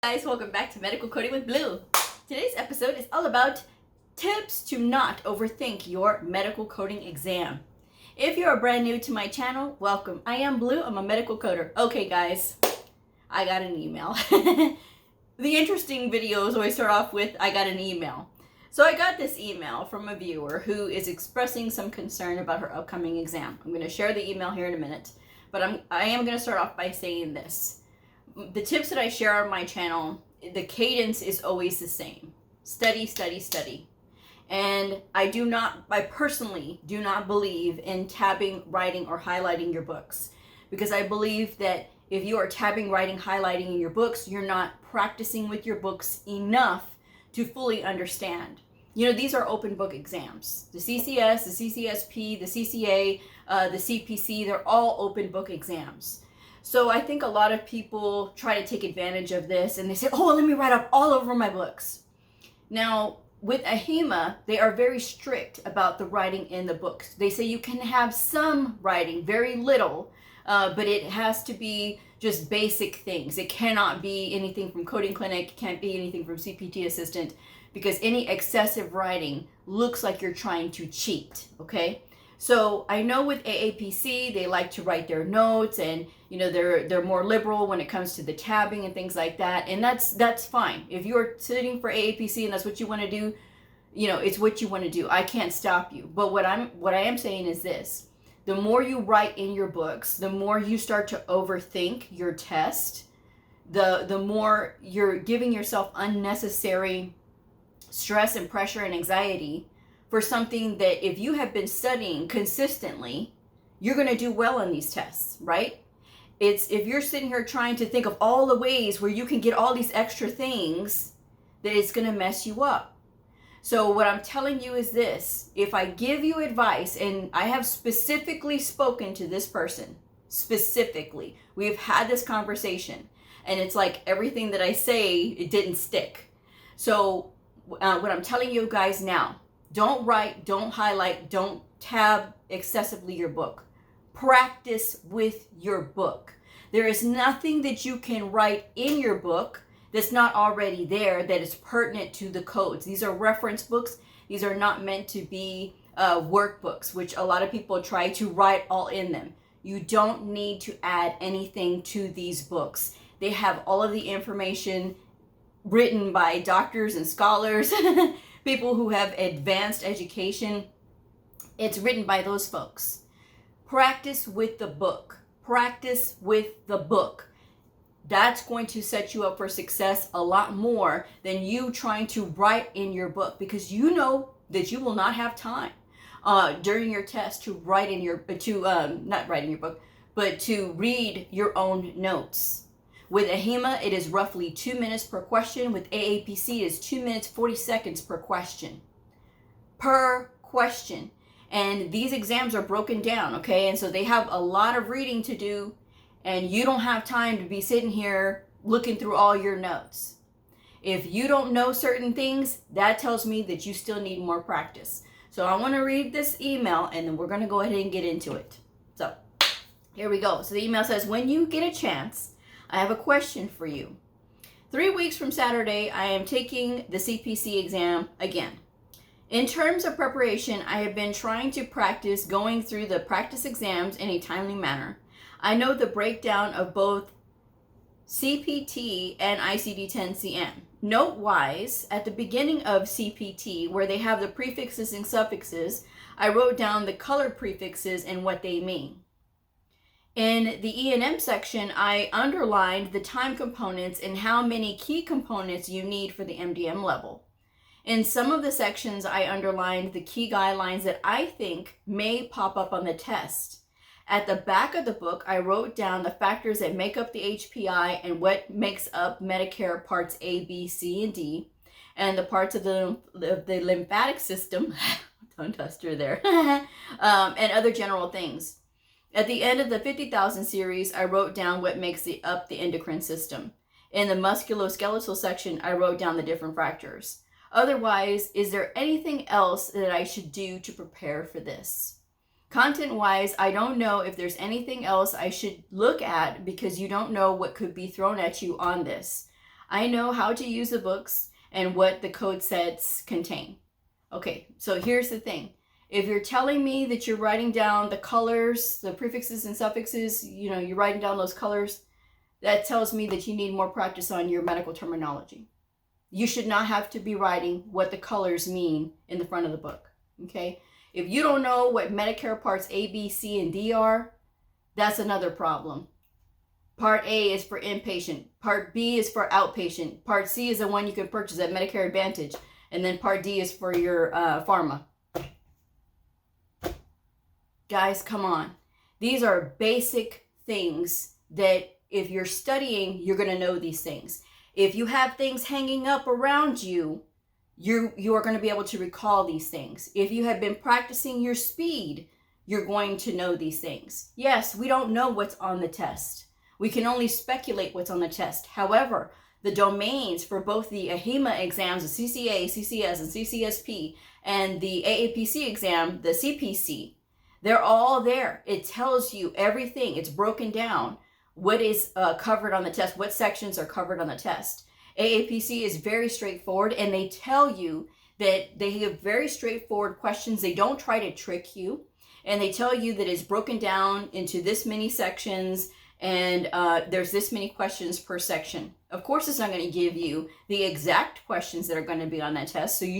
Guys, welcome back to Medical Coding with Blue. Today's episode is all about tips to not overthink your medical coding exam. If you are brand new to my channel, welcome. I am Blue, I'm a medical coder. Okay guys, I got an email. The interesting videos always start off with, I got an email. So I got this email from a viewer who is expressing some concern about her upcoming exam. I'm going to share the email here in a minute, but I am going to start off by saying this. The tips that I share on my channel, the cadence is always the same. Study, study, study. And I personally do not believe in tabbing, writing, or highlighting your books. Because I believe that if you are tabbing, writing, highlighting in your books, you're not practicing with your books enough to fully understand. You know, these are open book exams. The CCS, the CCSP, the CCA, the CPC, they're all open book exams. So I think a lot of people try to take advantage of this and they say, oh, let me write up all over my books. Now, with AHIMA, they are very strict about the writing in the books. They say you can have some writing, very little, but it has to be just basic things. It cannot be anything from coding clinic, it can't be anything from CPT assistant, because any excessive writing looks like you're trying to cheat, okay? So I know with AAPC, they like to write their notes and, you know, they're more liberal when it comes to the tabbing and things like that. And that's fine. If you're sitting for AAPC and that's what you want to do, you know, it's what you want to do. I can't stop you. But what I am saying is this. The more you write in your books, the more you start to overthink your test, the more you're giving yourself unnecessary stress and pressure and anxiety for something that if you have been studying consistently, you're going to do well on these tests, right? It's if you're sitting here trying to think of all the ways where you can get all these extra things, that it's going to mess you up. So what I'm telling you is this: if I give you advice, and I have specifically spoken to this person, specifically, we've had this conversation, and it's like everything that I say, it didn't stick. So what I'm telling you guys now, don't write, don't highlight, don't tab excessively your book. Practice with your book. There is nothing that you can write in your book that's not already there that is pertinent to the codes. These are reference books. These are not meant to be workbooks, which a lot of people try to write all in them. You don't need to add anything to these books. They have all of the information written by doctors and scholars, people who have advanced education. It's written by those folks. Practice with the book. Practice with the book. That's going to set you up for success a lot more than you trying to write in your book, because you know that you will not have time during your test to write in your, not write in your book, but to read your own notes. With AHIMA, it is roughly 2 minutes per question. With AAPC, it is 2 minutes, 40 seconds per question. Per question. And these exams are broken down, okay? And so they have a lot of reading to do, and you don't have time to be sitting here looking through all your notes. If you don't know certain things, that tells me that you still need more practice. So I want to read this email, and then we're going to go ahead and get into it. So here we go. So the email says, when you get a chance, I have a question for you. 3 weeks from Saturday, I am taking the CPC exam again. In terms of preparation, I have been trying to practice going through the practice exams in a timely manner. I know the breakdown of both CPT and ICD-10-CM. Note-wise, at the beginning of CPT, where they have the prefixes and suffixes, I wrote down the colored prefixes and what they mean. In the E&M section, I underlined the time components and how many key components you need for the MDM level. In some of the sections, I underlined the key guidelines that I think may pop up on the test. At the back of the book, I wrote down the factors that make up the HPI and what makes up Medicare Parts A, B, C, and D, and the parts of the lymphatic system, tongue twister there, and other general things. At the end of the 50,000 series, I wrote down what makes up the endocrine system. In the musculoskeletal section, I wrote down the different fractures. Otherwise, is there anything else that I should do to prepare for this? Content-wise, I don't know if there's anything else I should look at because you don't know what could be thrown at you on this. I know how to use the books and what the code sets contain. Okay, so here's the thing. If you're telling me that you're writing down the colors, the prefixes and suffixes, you're writing down those colors, that tells me that you need more practice on your medical terminology. You should not have to be writing what the colors mean in the front of the book, okay? If you don't know what Medicare Parts A, B, C, and D are, that's another problem. Part A is for inpatient. Part B is for outpatient. Part C is the one you can purchase at Medicare Advantage. And then Part D is for your pharma. Guys, come on. These are basic things that if you're studying, you're going to know these things. If you have things hanging up around you, you are going to be able to recall these things. If you have been practicing your speed, you're going to know these things. Yes, we don't know what's on the test. We can only speculate what's on the test. However, the domains for both the AHIMA exams, the CCA, CCS, and CCSP, and the AAPC exam, the CPC, they're all there. It tells you everything. It's broken down. What is covered on the test? What sections are covered on the test? AAPC is very straightforward, and they tell you that they have very straightforward questions. They don't try to trick you, and they tell you that it's broken down into this many sections, and there's this many questions per section. Of course, it's not going to give you the exact questions that are going to be on that test, so you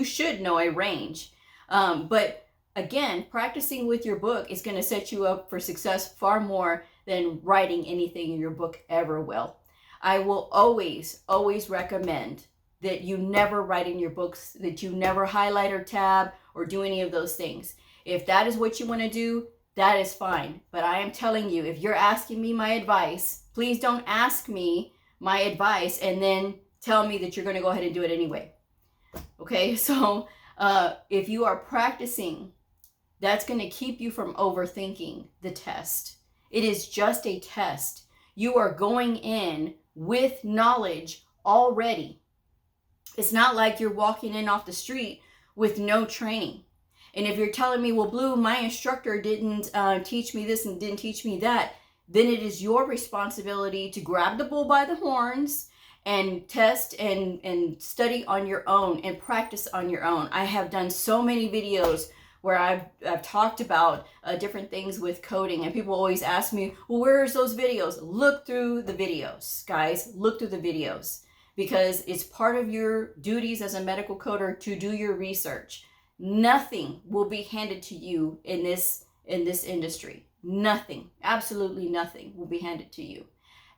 should know a range. But again, practicing with your book is going to set you up for success far more than writing anything in your book ever will. I will always recommend that you never write in your books, that you never highlight or tab or do any of those things. If that is what you want to do, that is fine. But I am telling you, if you're asking me my advice, please don't ask me my advice and then tell me that you're going to go ahead and do it anyway. Okay, so if you are practicing, that's going to keep you from overthinking the test. It is just a test. You are going in with knowledge already. It's not like you're walking in off the street with no training. And if you're telling me, well, Blue, my instructor didn't teach me this and didn't teach me that, then it is your responsibility to grab the bull by the horns and test and study on your own and practice on your own. I have done so many videos where I've talked about different things with coding, and people always ask me, well, where's those videos? Look through the videos, guys. Look through the videos, because it's part of your duties as a medical coder to do your research. Nothing will be handed to you in this industry. Nothing, absolutely nothing will be handed to you.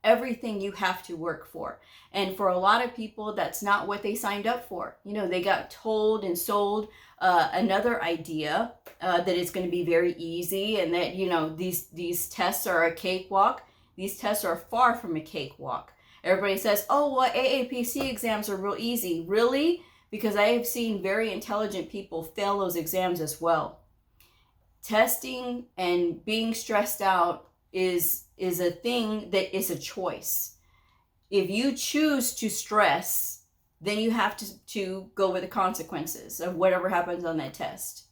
Everything you have to work for. And for a lot of people, that's not what they signed up for. They got told and sold another idea that it's going to be very easy, and that, these tests are a cakewalk. These tests are far from a cakewalk. Everybody says, oh, well, AAPC exams are real easy. Really? Because I have seen very intelligent people fail those exams as well. Testing and being stressed out is a thing that is a choice. If you choose to stress, then you have to go with the consequences of whatever happens on that test.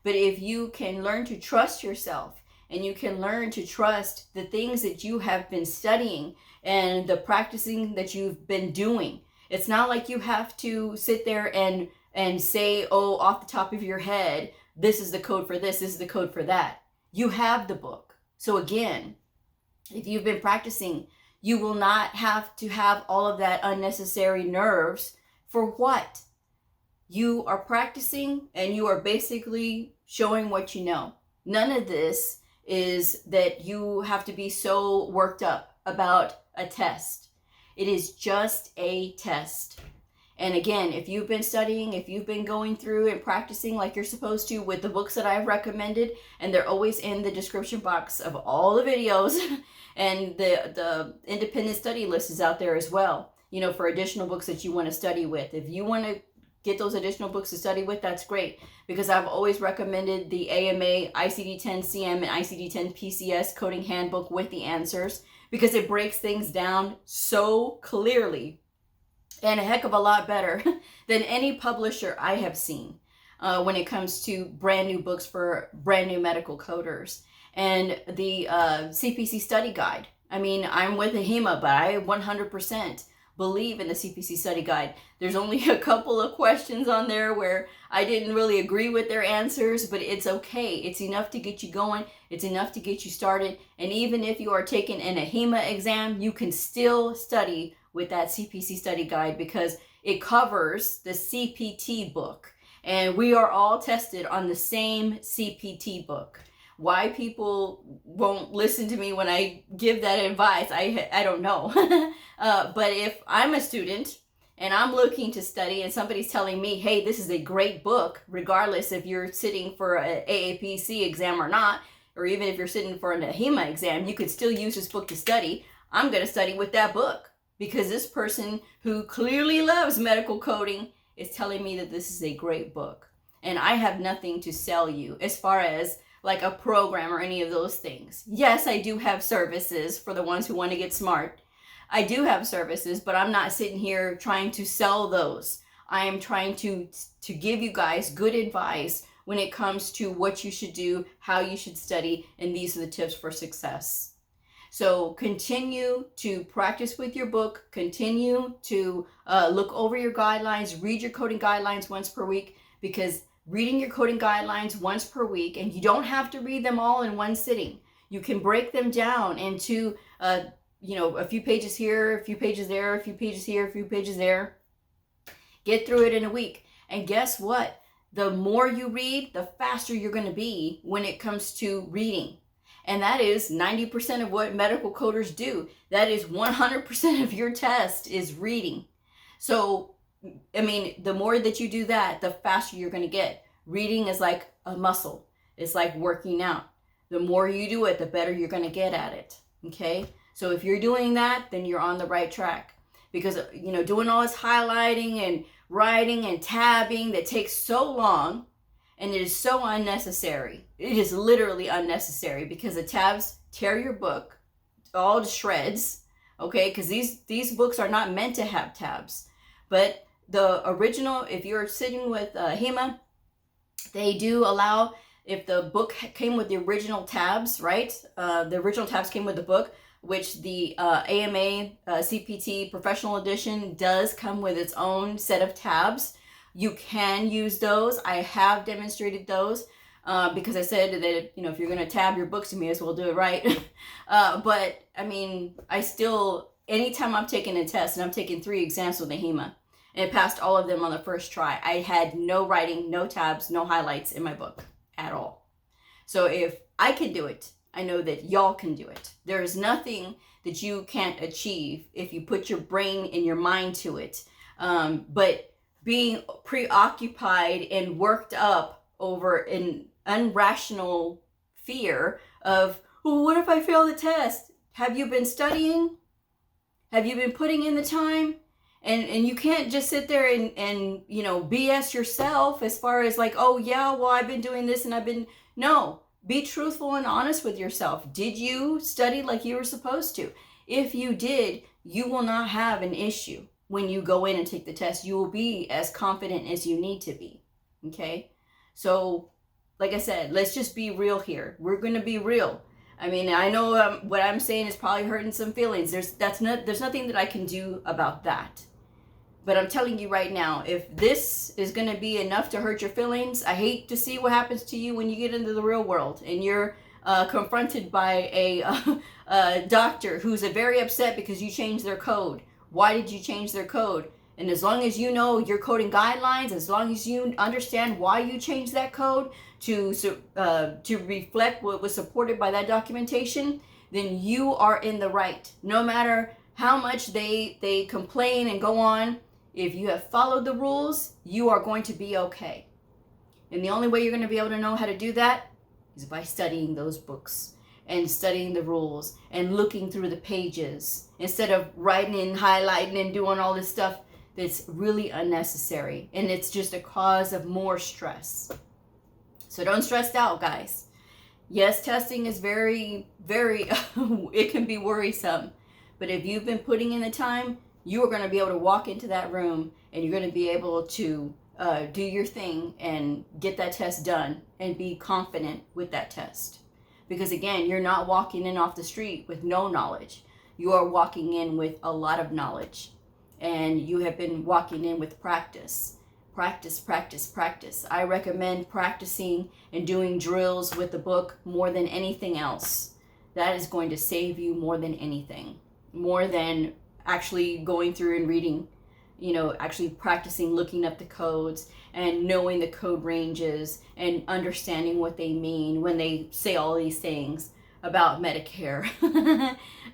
But if you can learn to trust yourself, and you can learn to trust the things that you have been studying and the practicing that you've been doing, it's not like you have to sit there and say, oh, off the top of your head, this is the code for this is the code for that. You have the book. So again, if you've been practicing, you will not have to have all of that unnecessary nerves. For what? You are practicing and you are basically showing what you know. None of this is that you have to be so worked up about a test. It is just a test. And again, if you've been studying, if you've been going through and practicing like you're supposed to with the books that I've recommended, and they're always in the description box of all the videos, and the independent study list is out there as well, for additional books that you want to study with. If you want to get those additional books to study with, that's great, because I've always recommended the AMA ICD-10-CM and ICD-10-PCS coding handbook with the answers, because it breaks things down so clearly and a heck of a lot better than any publisher I have seen when it comes to brand new books for brand new medical coders. And the CPC study guide. I mean, I'm with AHIMA, but I 100% believe in the CPC study guide. There's only a couple of questions on there where I didn't really agree with their answers, but it's okay. It's enough to get you going. It's enough to get you started. And even if you are taking an AHIMA exam, you can still study with that CPC study guide because it covers the CPT book. And we are all tested on the same CPT book. Why people won't listen to me when I give that advice, I don't know. But if I'm a student and I'm looking to study and somebody's telling me, hey, this is a great book, regardless if you're sitting for an AAPC exam or not, or even if you're sitting for an AHIMA exam, you could still use this book to study. I'm going to study with that book because this person who clearly loves medical coding is telling me that this is a great book. And I have nothing to sell you as far as like a program or any of those things. Yes, I do have services for the ones who want to get smart. I do have services, but I'm not sitting here trying to sell those. I am trying to give you guys good advice when it comes to what you should do, how you should study, and these are the tips for success. So continue to practice with your book, continue to look over your guidelines, read your coding guidelines once per week, because reading your coding guidelines once per week, and you don't have to read them all in one sitting. You can break them down into, a few pages here, a few pages there, a few pages here, a few pages there. Get through it in a week. And guess what? The more you read, the faster you're going to be when it comes to reading. And that is 90% of what medical coders do. That is 100% of your test is reading. So I mean, the more that you do that, the faster you're going to get. Reading is like a muscle. It's like working out. The more you do it, the better you're going to get at it. Okay? So if you're doing that, then you're on the right track. Because, doing all this highlighting and writing and tabbing that takes so long, and it is so unnecessary. It is literally unnecessary because the tabs tear your book all to shreds. Okay? Because these books are not meant to have tabs. But the original, if you're sitting with AHIMA, they do allow, if the book came with the original tabs, right? The original tabs came with the book, which the AMA CPT Professional Edition does come with its own set of tabs. You can use those. I have demonstrated those because I said that, if you're going to tab your books, you may as well do it right. But, I mean, anytime I'm taking a test, and I'm taking 3 exams with AHIMA, and passed all of them on the first try, I had no writing, no tabs, no highlights in my book at all. So if I can do it, I know that y'all can do it. There is nothing that you can't achieve if you put your brain and your mind to it. But being preoccupied and worked up over an irrational fear of, well, what if I fail the test? Have you been studying? Have you been putting in the time? And you can't just sit there and BS yourself as far as like, oh yeah, well, I've been doing this and no, be truthful and honest with yourself. Did you study like you were supposed to? If you did, you will not have an issue when you go in and take the test. You will be as confident as you need to be. Okay. So like I said, let's just be real here. We're going to be real. I mean, I know what I'm saying is probably hurting some feelings. There's nothing that I can do about that. But I'm telling you right now, if this is going to be enough to hurt your feelings, I hate to see what happens to you when you get into the real world and you're confronted by a doctor who's very upset because you changed their code. Why did you change their code? And as long as you know your coding guidelines, as long as you understand why you changed that code to reflect what was supported by that documentation, then you are in the right. No matter how much they complain and go on, if you have followed the rules, you are going to be okay. And the only way you're going to be able to know how to do that is by studying those books and studying the rules and looking through the pages instead of writing and highlighting and doing all this stuff that's really unnecessary. And it's just a cause of more stress. So don't stress out, guys. Yes, testing is very, very, it can be worrisome. But if you've been putting in the time, you are going to be able to walk into that room and you're going to be able to do your thing and get that test done and be confident with that test. Because again, you're not walking in off the street with no knowledge. You are walking in with a lot of knowledge. and you have been walking in with practice. Practice, practice, practice. I recommend practicing and doing drills with the book more than anything else. That is going to save you more than anything, more than actually going through and reading, actually practicing looking up the codes and knowing the code ranges and understanding what they mean when they say all these things about Medicare.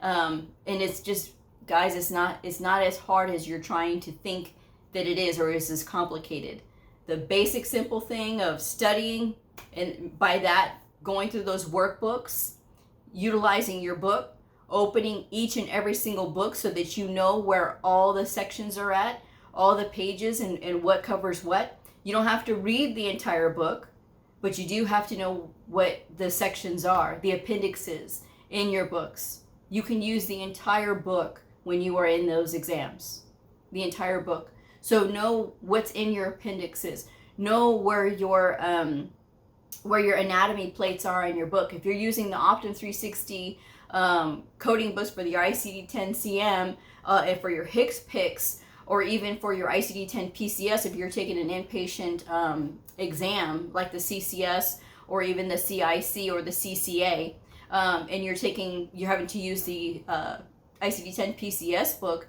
And it's just, guys, it's not as hard as you're trying to think that it is, or is as complicated. The basic simple thing of studying, and by that going through those workbooks, utilizing your book, opening each and every single book so that you know where all the sections are at, all the pages, and what covers what. You don't have to read the entire book, but you do have to know what the sections are, the appendixes in your books. You can use the entire book when you are in those exams, the entire book. So know what's in your appendixes. Know where your anatomy plates are in your book. If you're using the Optum 360 coding books for your ICD-10-CM, and for your HCPCS, or even for your ICD-10 PCS, if you're taking an inpatient exam like the CCS or even the CIC or the CCA, and you're having to use the ICD-10 PCS book,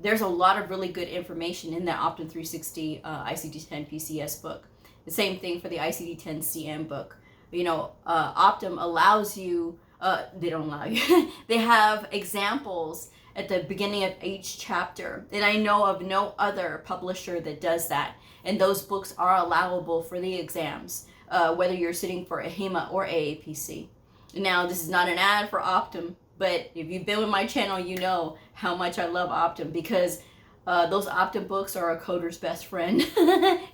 there's a lot of really good information in that Optum 360 ICD-10 PCS book. The same thing for the ICD-10 CM book. Optum allows you, they don't allow you, they have examples at the beginning of each chapter. And I know of no other publisher that does that. And those books are allowable for the exams, whether you're sitting for AHIMA or AAPC. Now, this is not an ad for Optum, but if you've been with my channel, you know how much I love Optum, because those Optum books are a coder's best friend,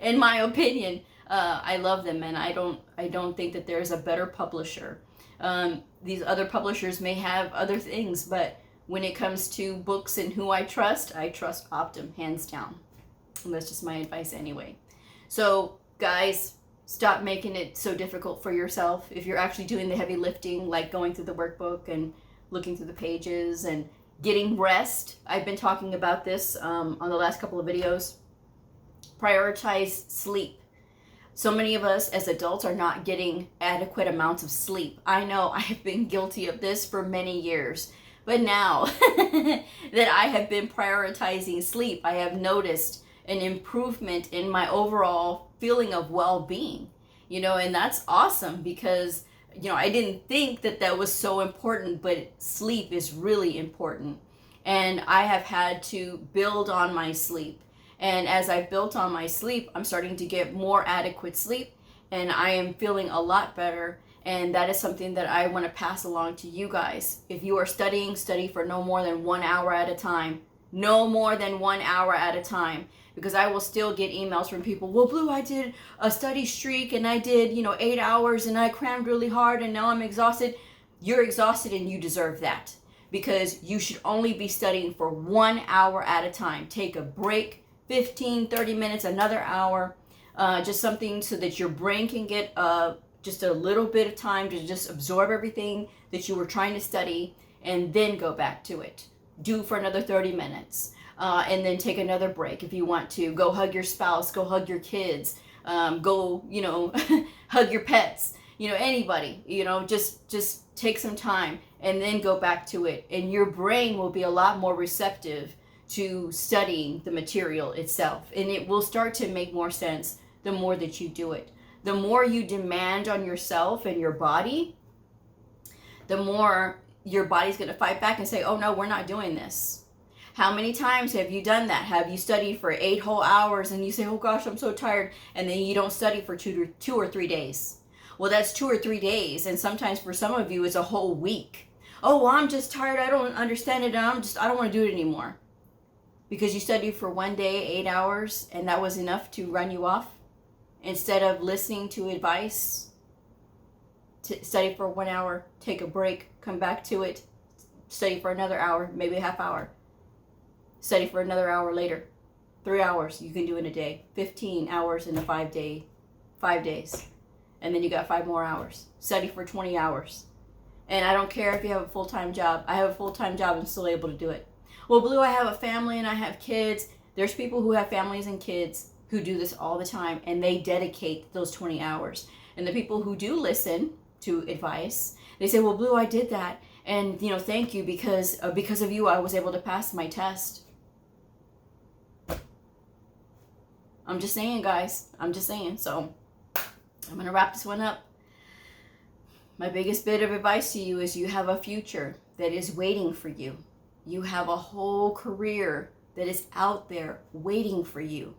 in my opinion. I love them, and I don't think that there's a better publisher. These other publishers may have other things, but when it comes to books and who I trust Optum, hands down. And that's just my advice anyway. So guys, stop making it so difficult for yourself. If you're actually doing the heavy lifting, like going through the workbook and looking through the pages and getting rest. I've been talking about this on the last couple of videos. Prioritize sleep. So many of us as adults are not getting adequate amounts of sleep. I know I have been guilty of this for many years. But now that I have been prioritizing sleep, I have noticed an improvement in my overall feeling of well-being, and that's awesome, because, I didn't think that that was so important, but sleep is really important. And I have had to build on my sleep. And as I've built on my sleep, I'm starting to get more adequate sleep, and I am feeling a lot better. And that is something that I want to pass along to you guys. If you are studying, study for no more than 1 hour at a time. No more than 1 hour at a time. Because I will still get emails from people, well, Blue, I did a study streak and I did, 8 hours and I crammed really hard and now I'm exhausted. You're exhausted and you deserve that. Because you should only be studying for 1 hour at a time. Take a break, 15, 30 minutes, another hour. Just something so that your brain can get just a little bit of time to just absorb everything that you were trying to study, and then go back to it. Do for another 30 minutes, and then take another break if you want to. Go hug your spouse, go hug your kids, go, hug your pets, anybody, just take some time and then go back to it. And your brain will be a lot more receptive to studying the material itself. And it will start to make more sense the more that you do it. The more you demand on yourself and your body, the more your body's going to fight back and say, oh no, we're not doing this. How many times have you done that? Have you studied for 8 whole hours and you say, oh gosh, I'm so tired, and then you don't study for 2 or 3 days? Well, that's 2 or 3 days, and sometimes for some of you it's a whole week. Oh, well, I'm just tired, I don't understand it, and I don't want to do it anymore. Because you studied for 1 day, 8 hours, and that was enough to run you off? Instead of listening to advice, to study for 1 hour, take a break, come back to it, study for another hour, maybe a half hour, study for another hour later. 3 hours you can do in a day, 15 hours in a 5 days. And then you got 5 more hours. Study for 20 hours. And I don't care if you have a full-time job. I have a full-time job and still able to do it. Well, Blue, I have a family and I have kids. There's people who have families and kids who do this all the time, and they dedicate those 20 hours. And the people who do listen to advice, they say, well, Blue, I did that. And, you know, thank you, because of you, I was able to pass my test. I'm just saying, guys. I'm just saying. So I'm going to wrap this one up. My biggest bit of advice to you is you have a future that is waiting for you. You have a whole career that is out there waiting for you.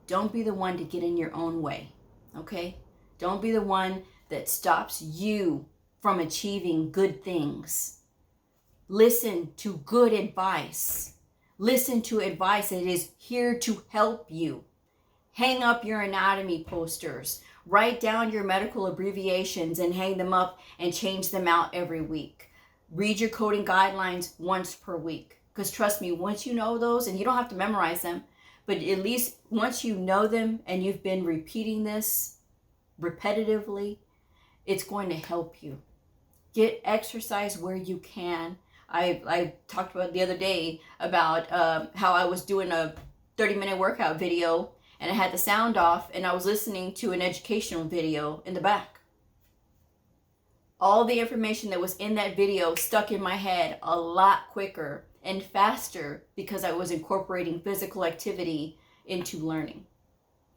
Don't be the one to get in your own way, okay? Don't be the one that stops you from achieving good things. Listen to good advice. Listen to advice that is here to help you. Hang up your anatomy posters. Write down your medical abbreviations and hang them up and change them out every week. Read your coding guidelines once per week. Because trust me, once you know those, and you don't have to memorize them, but at least once you know them and you've been repeating this repetitively, it's going to help you. Get exercise where you can. I talked about the other day about how I was doing a 30-minute workout video and I had the sound off and I was listening to an educational video in the back. All the information that was in that video stuck in my head a lot quicker and faster because I was incorporating physical activity into learning.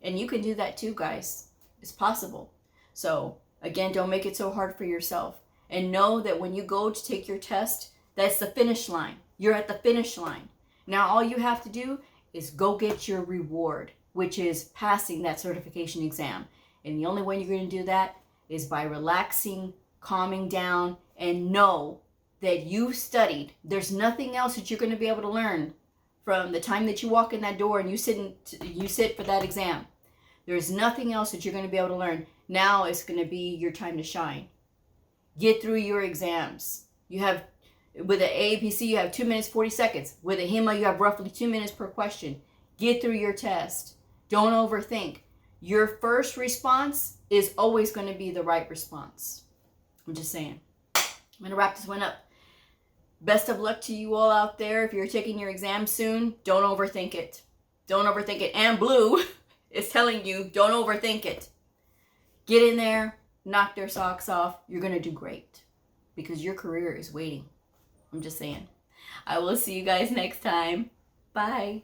And you can do that too, guys. It's possible. So again, don't make it so hard for yourself. And know that when you go to take your test, that's the finish line. You're at the finish line. Now all you have to do is go get your reward, which is passing that certification exam. And the only way you're going to do that is by relaxing, calming down, and know that you've studied. There's nothing else that you're going to be able to learn from the time that you walk in that door and you sit for that exam. There's nothing else that you're going to be able to learn. Now is going to be your time to shine. Get through your exams. You have, with the AAPC, you have 2 minutes, 40 seconds. With AHIMA, you have roughly 2 minutes per question. Get through your test. Don't overthink. Your first response is always going to be the right response. I'm just saying. I'm going to wrap this one up. Best of luck to you all out there. If you're taking your exam soon, don't overthink it. Don't overthink it. And Blue is telling you, don't overthink it. Get in there, knock their socks off. You're going to do great because your career is waiting. I'm just saying. I will see you guys next time. Bye.